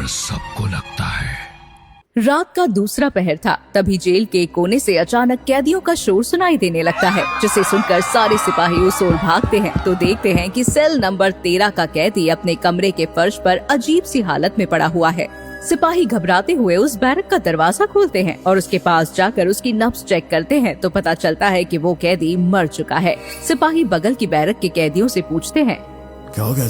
डर सबको लगता है। रात का दूसरा पहर था, तभी जेल के कोने से अचानक कैदियों का शोर सुनाई देने लगता है, जिसे सुनकर सारे सिपाही उस ओर भागते हैं तो देखते हैं कि सेल नंबर 13 का कैदी अपने कमरे के फर्श पर अजीब सी हालत में पड़ा हुआ है। सिपाही घबराते हुए उस बैरक का दरवाजा खोलते हैं और उसके पास जाकर उसकी नब्ज चेक करते हैं तो पता चलता है कि वो कैदी मर चुका है। सिपाही बगल की बैरक के कैदियों से पूछते हैं, क्या हो गया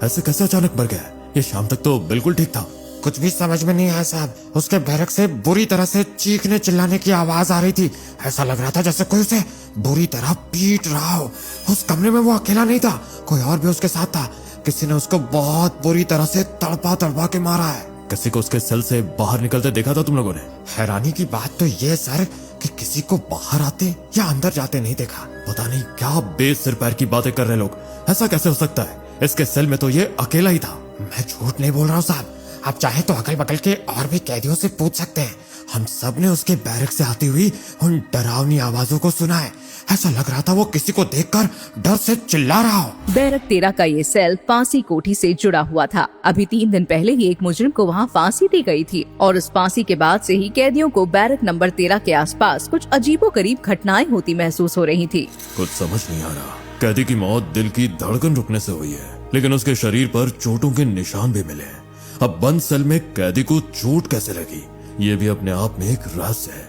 ऐसे कैसे अचानक मर गया? ये शाम तक तो बिल्कुल ठीक था। कुछ भी समझ में नहीं आया साहब। उसके बैरक से बुरी तरह से चीखने चिल्लाने की आवाज आ रही थी। ऐसा लग रहा था जैसे कोई उसे बुरी तरह पीट रहा हो। उस कमरे में वो अकेला नहीं था, कोई और भी उसके साथ था। किसी ने उसको बहुत बुरी तरह से तड़पा के मारा है। किसी को उसके सेल से बाहर निकलते देखा था तुम लोगों ने? हैरानी की बात तो ये सर कि किसी को बाहर आते या अंदर जाते नहीं देखा। पता नहीं क्या बेसिर पैर की बातें कर रहे लोग। ऐसा कैसे हो सकता है? इसके सेल में तो ये अकेला ही था। मैं झूठ नहीं बोल रहा हूँ साहब। आप चाहे तो अगल बगल के और भी कैदियों से पूछ सकते हैं। हम सब ने उसके बैरक से आती हुई उन डरावनी आवाजों को सुना है। ऐसा लग रहा था वो किसी को देखकर डर से चिल्ला रहा हो। बैरक 13 का ये सेल फांसी कोठी से जुड़ा हुआ था। अभी 3 दिन पहले ही एक मुजरिम को वहाँ फांसी दी गई थी और उस फांसी के बाद से ही कैदियों को बैरक नंबर 13 के आसपास कुछ अजीबोगरीब घटनाएं होती महसूस हो रही थी। कुछ समझ नहीं आ रहा। कैदी की मौत दिल की धड़कन रुकने से हुई है, लेकिन उसके शरीर पर चोटों के निशान भी मिले हैं। अब बंद सेल में कैदी को चोट कैसे लगी, ये भी अपने आप में एक रहस्य है।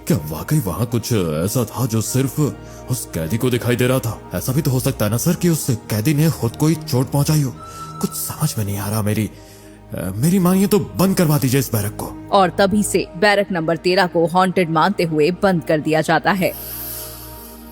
क्या वाकई वहाँ कुछ ऐसा था जो सिर्फ उस कैदी को दिखाई दे रहा था? ऐसा भी तो हो सकता है ना सर कि उस कैदी ने खुद को ही चोट पहुंचाई हो। कुछ समझ में नहीं आ रहा। मेरी मानिए तो बंद करवा दीजिए इस बैरक को। और तभी से बैरक नंबर 13 को हॉन्टेड मानते हुए बंद कर दिया जाता है।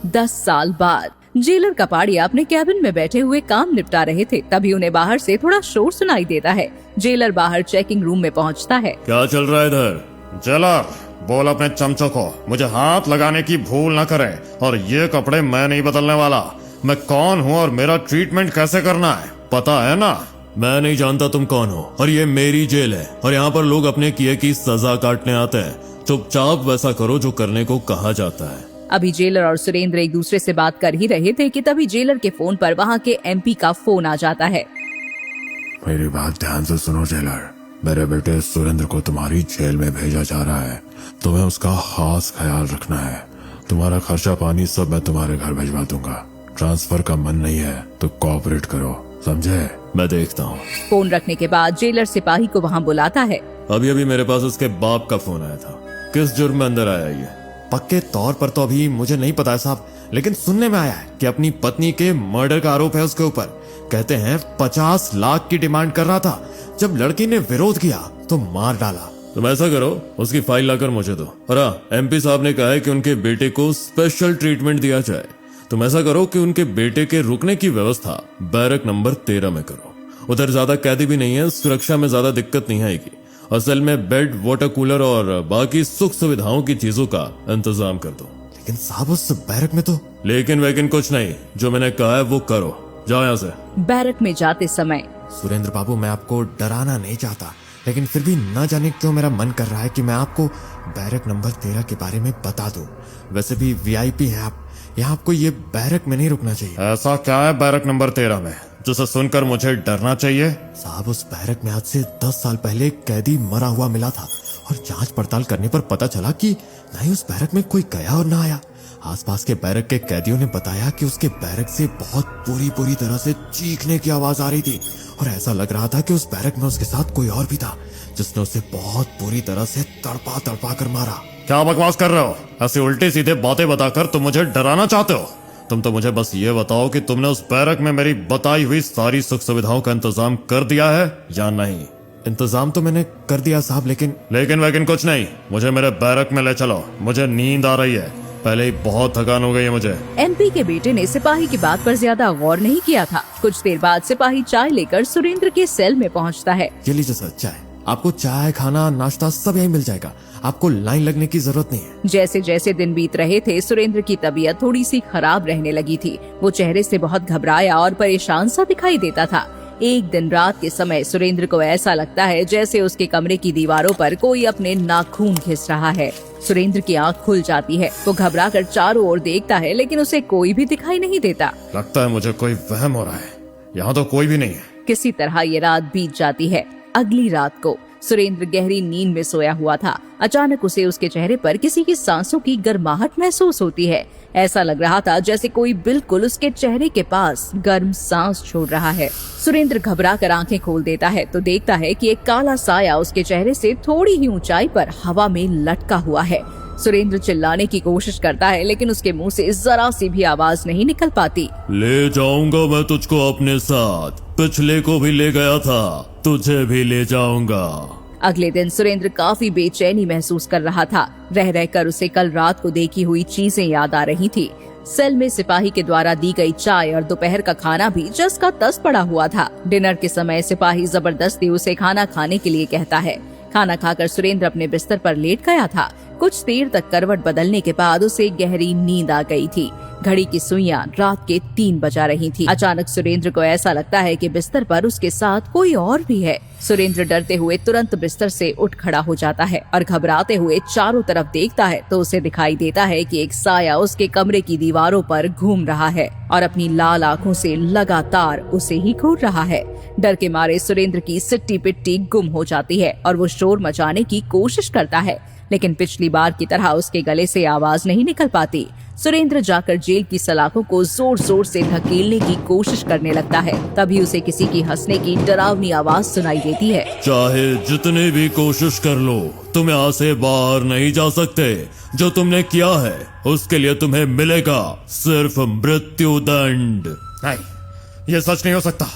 10 साल बाद जेलर कपाड़िया अपने कैबिन में बैठे हुए काम निपटा रहे थे, तभी उन्हें बाहर से थोड़ा शोर सुनाई देता है। जेलर बाहर चेकिंग रूम में पहुंचता है। क्या चल रहा है इधर? जेलर बोल अपने चमचों को मुझे हाथ लगाने की भूल न करें, और ये कपड़े मैं नहीं बदलने वाला। मैं कौन हूँ और मेरा ट्रीटमेंट कैसे करना है पता है ना? मैं नहीं जानता तुम कौन हो, और ये मेरी जेल है और यहाँ पर लोग अपने किए की सजा काटने आते हैं। चुपचाप वैसा करो जो करने को कहा जाता है। अभी जेलर और सुरेंद्र एक दूसरे से बात कर ही रहे थे कि तभी जेलर के फोन पर वहाँ के एमपी का फोन आ जाता है। मेरी बात ध्यान से सुनो जेलर। मेरे बेटे सुरेंद्र को तुम्हारी जेल में भेजा जा रहा है। तुम्हें उसका खास ख्याल रखना है। तुम्हारा खर्चा पानी सब मैं तुम्हारे घर भिजवा दूंगा। ट्रांसफर का मन नहीं है तो कोऑपरेट करो, समझे? मैं देखता हूँ। फोन रखने के बाद जेलर सिपाही को वहाँ बुलाता है। अभी मेरे पास उसके बाप का फोन आया था। किस जुर्म में अंदर आया ये? पक्के तौर पर तो अभी मुझे नहीं पता है साहब, लेकिन सुनने में आया है कि अपनी पत्नी के मर्डर का आरोप है उसके ऊपर। कहते हैं 50 लाख की डिमांड कर रहा था। जब लड़की ने विरोध किया तो मार डाला। तुम ऐसा करो, उसकी फाइल लाकर मुझे दो। और एमपी साहब ने कहा है कि उनके बेटे को स्पेशल ट्रीटमेंट दिया जाए। तुम ऐसा करो कि उनके बेटे के रुकने की व्यवस्था बैरक नंबर 13 में करो। उधर ज्यादा कैदी भी नहीं है, सुरक्षा में ज्यादा दिक्कत नहीं आएगी। असल में बेड, वाटर कूलर और बाकी सुख सुविधाओं की चीजों का इंतजाम कर दो। लेकिन साहब उस बैरक में तो लेकिन कुछ नहीं, जो मैंने कहा है वो करो। जाओ यहाँ से। बैरक में जाते समय सुरेंद्र बाबू, मैं आपको डराना नहीं चाहता, लेकिन फिर भी न जाने क्यों मेरा मन कर रहा है कि मैं आपको बैरक नंबर 13 के बारे में बता दूं। वैसे भी वीआईपी है आप, यहाँ आपको ये बैरक में नहीं रुकना चाहिए। ऐसा क्या है बैरक नंबर 13 में जिसे सुनकर मुझे डरना चाहिए? साहब उस बैरक में आज से 10 साल पहले एक कैदी मरा हुआ मिला था, और जांच पड़ताल करने पर पता चला कि न ही उस बैरक में कोई गया और न आया। आसपास के बैरक के कैदियों ने बताया कि उसके बैरक से बहुत बुरी तरह से चीखने की आवाज आ रही थी, और ऐसा लग रहा था कि उस बैरक में उसके साथ कोई और भी था जिसने उसे बहुत बुरी तरह से तड़पा कर मारा। क्या बकवास कर रहे हो? ऐसी उल्टी सीधे बातें बताकर तुम मुझे डराना चाहते हो? तुम तो मुझे बस ये बताओ कि तुमने उस बैरक में मेरी बताई हुई सारी सुख सुविधाओं का इंतजाम कर दिया है या नहीं? इंतजाम तो मैंने कर दिया साहब, लेकिन कुछ नहीं। मुझे मेरे बैरक में ले चलो, मुझे नींद आ रही है। पहले ही बहुत थकान हो गई है मुझे। एमपी के बेटे ने सिपाही की बात पर ज्यादा गौर नहीं किया था। कुछ देर बाद सिपाही चाय लेकर सुरेंद्र के सेल में पहुंचता है। ये लीजिए सर चाय। आपको चाय, खाना, नाश्ता सब यहीं मिल जाएगा। आपको लाइन लगने की जरूरत नहीं है। जैसे जैसे दिन बीत रहे थे, सुरेंद्र की तबीयत थोड़ी सी खराब रहने लगी थी। वो चेहरे से बहुत घबराया और परेशान सा दिखाई देता था। एक दिन रात के समय सुरेंद्र को ऐसा लगता है जैसे उसके कमरे की दीवारों पर कोई अपने नाखून घिस रहा है। सुरेंद्र की आंख खुल जाती है। वो घबरा कर चारों ओर देखता है, लेकिन उसे कोई भी दिखाई नहीं देता। लगता है मुझे कोई वहम हो रहा है। यहाँ तो कोई भी नहीं है। किसी तरह ये रात बीत जाती है। अगली रात को सुरेंद्र गहरी नींद में सोया हुआ था। अचानक उसे उसके चेहरे पर किसी की सांसों की गर्माहट महसूस होती है। ऐसा लग रहा था जैसे कोई बिल्कुल उसके चेहरे के पास गर्म सांस छोड़ रहा है। सुरेंद्र घबरा कर आंखें खोल देता है तो देखता है कि एक काला साया उसके चेहरे से थोड़ी ही ऊंचाई पर हवा में लटका हुआ है। सुरेंद्र चिल्लाने की कोशिश करता है लेकिन उसके मुंह से जरा सी भी आवाज नहीं निकल पाती। ले जाऊंगा मैं तुझको अपने साथ, पिछले को भी ले गया था, तुझे भी ले जाऊंगा। अगले दिन सुरेंद्र काफी बेचैनी महसूस कर रहा था। रह रहकर उसे कल रात को देखी हुई चीजें याद आ रही थी। सेल में सिपाही के द्वारा दी गई चाय और दोपहर का खाना भी जस का तस पड़ा हुआ था। डिनर के समय सिपाही जबरदस्ती उसे खाना खाने के लिए कहता है। खाना खाकर सुरेंद्र अपने बिस्तर पर लेट गया था। कुछ देर तक करवट बदलने के बाद उसे गहरी नींद आ गई थी। घड़ी की सुइयां रात के 3 बजा रही थी। अचानक सुरेंद्र को ऐसा लगता है कि बिस्तर पर उसके साथ कोई और भी है। सुरेंद्र डरते हुए तुरंत बिस्तर से उठ खड़ा हो जाता है और घबराते हुए चारों तरफ देखता है तो उसे दिखाई देता है कि एक साया उसके कमरे की दीवारों पर घूम रहा है और अपनी लाल आंखों से लगातार उसे ही घूर रहा है। डर के मारे सुरेंद्र की सिट्टी पिट्टी गुम हो जाती है और वो शोर मचाने की कोशिश करता है लेकिन पिछली बार की तरह उसके गले से आवाज नहीं निकल पाती। सुरेंद्र जाकर जेल की सलाखों को जोर जोर से धकेलने की कोशिश करने लगता है। तभी उसे किसी की हंसने की डरावनी आवाज सुनाई देती है। चाहे जितनी भी कोशिश कर लो, तुम यहाँ से बाहर नहीं जा सकते। जो तुमने किया है उसके लिए तुम्हें मिलेगा सिर्फ मृत्यु दंड। नहीं, ये सच नहीं हो सकता।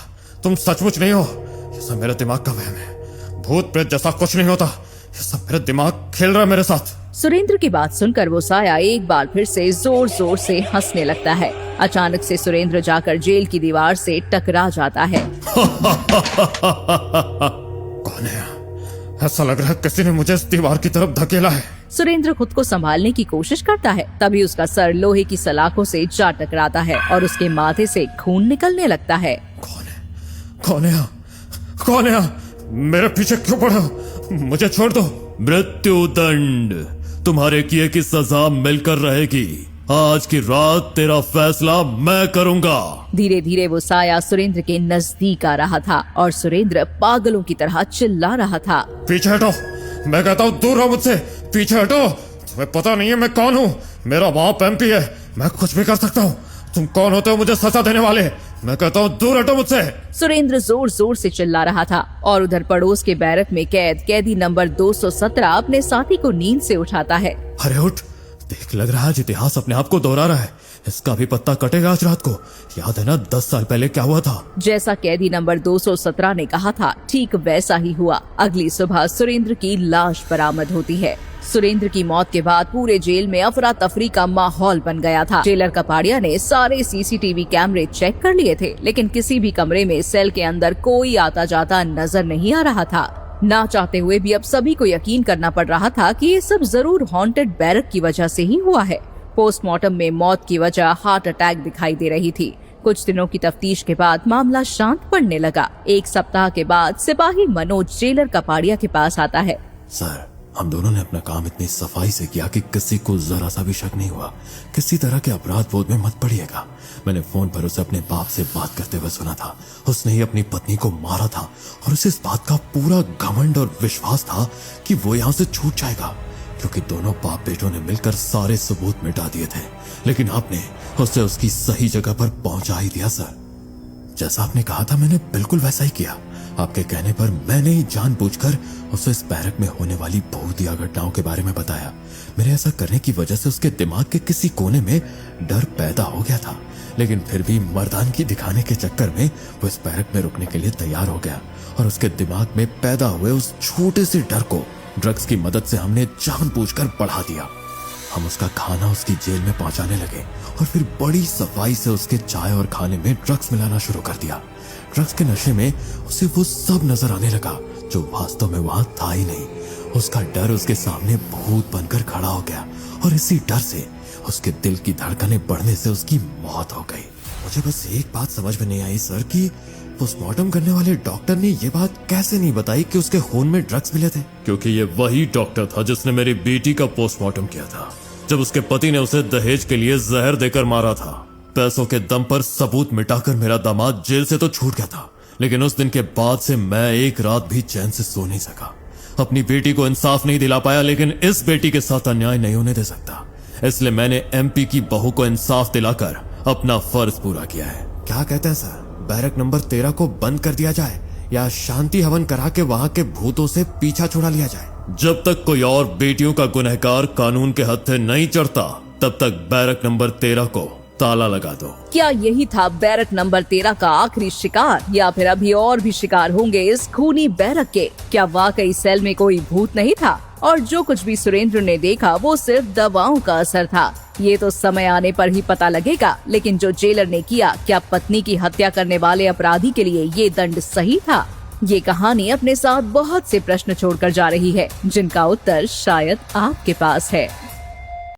तुम सचमुच नहीं हो। ये सब मेरे दिमाग का वहम है। भूत प्रेत जैसा कुछ नहीं होता। ये सब मेरा दिमाग खेल रहा है मेरे साथ। सुरेंद्र की बात सुनकर वो साया एक बार फिर से जोर जोर से हंसने लगता है। अचानक से सुरेंद्र जाकर जेल की दीवार से टकरा जाता है। कौन है? ऐसा लग रहा है किसी ने मुझे इस दीवार की तरफ धकेला है। सुरेंद्र खुद को संभालने की कोशिश करता है। तभी उसका सर लोहे की सलाखों से जा टकराता है और उसके माथे से खून निकलने लगता है। कौन है? कौन है? कौन है? मेरे पीछे क्यों पड़े हो? मुझे छोड़ दो। मृत्यु दंड, तुम्हारे किए की सजा मिलकर रहेगी। आज की रात तेरा फैसला मैं करूंगा। धीरे धीरे वो साया सुरेंद्र के नजदीक आ रहा था और सुरेंद्र पागलों की तरह चिल्ला रहा था। पीछे हटो, मैं कहता हूँ दूर रहो मुझसे। पीछे हटो। तुम्हें पता नहीं है मैं कौन हूँ। मेरा बाप एमपी है, मैं कुछ भी कर सकता हूँ। तुम कौन होते हो मुझे सजा देने वाले? मैं कहता हूँ दूर हटो मुझसे। सुरेंद्र जोर जोर से चिल्ला रहा था और उधर पड़ोस के बैरक में कैदी नंबर 217 अपने साथी को नींद से उठाता है। अरे उठ, देख, लग रहा है इतिहास अपने आप को दोहरा रहा है। इसका भी पत्ता कटेगा आज रात को। याद है ना 10 साल पहले क्या हुआ था? जैसा कैदी नंबर 217 ने कहा था, ठीक वैसा ही हुआ। अगली सुबह सुरेंद्र की लाश बरामद होती है। सुरेंद्र की मौत के बाद पूरे जेल में अफरा तफरी का माहौल बन गया था। जेलर कपाड़िया ने सारे सीसीटीवी कैमरे चेक कर लिए थे लेकिन किसी भी कमरे में सेल के अंदर कोई आता जाता नजर नहीं आ रहा था। ना चाहते हुए भी अब सभी को यकीन करना पड़ रहा था कि ये सब जरूर हॉन्टेड बैरक की वजह से ही हुआ है। पोस्टमार्टम में मौत की वजह हार्ट अटैक दिखाई दे रही थी। कुछ दिनों की तफ्तीश के बाद मामला शांत पड़ने लगा। 1 सप्ताह के बाद सिपाही मनोज जेलर कपाड़िया के पास आता है। सर, हम दोनों ने अपना काम इतनी सफाई से किया कि किसी को जरा सा भी शक नहीं हुआ। किसी तरह के अपराध बोध में मत पड़िएगा। मैंने फोन पर उसे अपने बाप से बात करते हुए सुना था। उसने ही अपनी पत्नी को मारा था और उसे इस बात का पूरा घमंड और विश्वास था कि वो यहाँ से छूट जाएगा क्योंकि दोनों बाप बेटों ने मिलकर सारे सबूत मिटा दिए थे। लेकिन आपने उसे उसकी सही जगह पर पहुंचा ही दिया सर। जैसा आपने कहा था मैंने बिल्कुल वैसा ही किया। आपके कहने पर मैंने ही जानबूझकर उसे इस बैरक में होने वाली भूतिया घटनाओं के बारे में बताया। मेरे ऐसा करने की वजह से उसके दिमाग के किसी कोने में डर पैदा हो गया था लेकिन फिर भी मर्दानगी दिखाने के चक्कर में वो इस बैरक में रुकने के लिए तैयार हो गया और उसके दिमाग में पैदा हुए उस छोटे से डर को ड्रग्स की मदद से हमने जानबूझकर बढ़ा दिया। हम उसका खाना उसकी जेल में पहुंचाने लगे और फिर बड़ी सफाई से उसके चाय और खाने में ड्रग्स मिलाना शुरू कर दिया। ड्रग्स के नशे में उसे वो सब नजर आने लगा जो वास्तव में वहां था ही नहीं। उसका डर उसके सामने भूत बनकर खड़ा हो गया और इसी डर से उसके दिल की धड़कनें बढ़ने से उसकी मौत हो गई। मुझे बस एक बात समझ में नहीं आई सर कि पोस्टमार्टम करने वाले डॉक्टर ने ये बात कैसे नहीं बताई कि उसके खून में ड्रग्स मिले थे। क्योंकि ये वही डॉक्टर था जिसने मेरी बेटी का पोस्टमार्टम किया था जब उसके पति ने उसे दहेज के लिए जहर देकर मारा था। पैसों के दम पर सबूत मिटाकर मेरा दामाद जेल से तो छूट गया था लेकिन उस दिन के बाद से मैं एक रात भी चैन से सो नहीं सका। अपनी बेटी को इंसाफ नहीं दिला पाया, लेकिन इस बेटी के साथ अन्याय नहीं होने दे सकता। इसलिए मैंने एमपी की बहू को इंसाफ दिलाकर अपना फर्ज पूरा किया है। क्या कहते हैं सर, बैरक नंबर 13 को बंद कर दिया जाए या शांति हवन करा के वहाँ के भूतों से पीछा छुड़ा लिया जाए? जब तक कोई और बेटियों का गुनहगार कानून के हत्थे नहीं चढ़ता, तब तक बैरक नंबर 13 को ताला लगा दो। क्या यही था बैरक नंबर 13 का आखिरी शिकार, या फिर अभी और भी शिकार होंगे इस खूनी बैरक के? क्या वाकई सेल में कोई भूत नहीं था और जो कुछ भी सुरेंद्र ने देखा वो सिर्फ दवाओं का असर था? ये तो समय आने पर ही पता लगेगा। लेकिन जो जेलर ने किया, क्या पत्नी की हत्या करने वाले अपराधी के लिए ये दंड सही था? ये कहानी अपने साथ बहुत से प्रश्न छोड़कर जा रही है, जिनका उत्तर शायद आपके पास है।